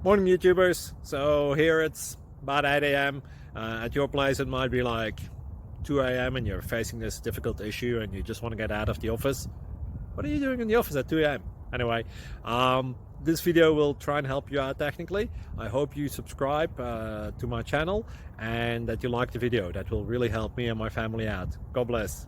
Morning YouTubers. So here it's about 8 a.m. At your place it might be like 2 a.m. and you're facing this difficult issue and you just want to get out of the office. What are you doing in the office at 2 a.m.? Anyway, this video will try and help you out technically. I hope you subscribe to my channel and that you like the video. That will really help me and my family out. God bless.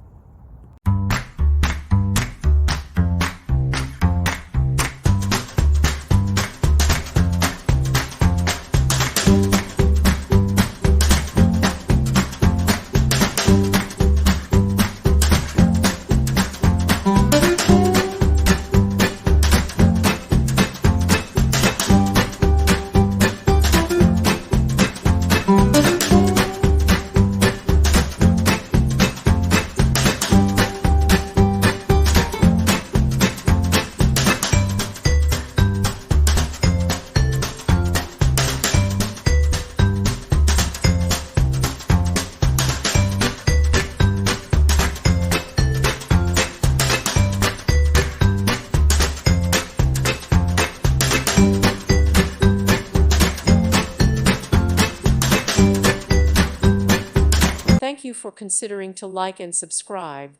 Thank you for considering to like and subscribe.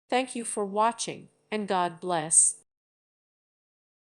Thank you for watching, and God bless.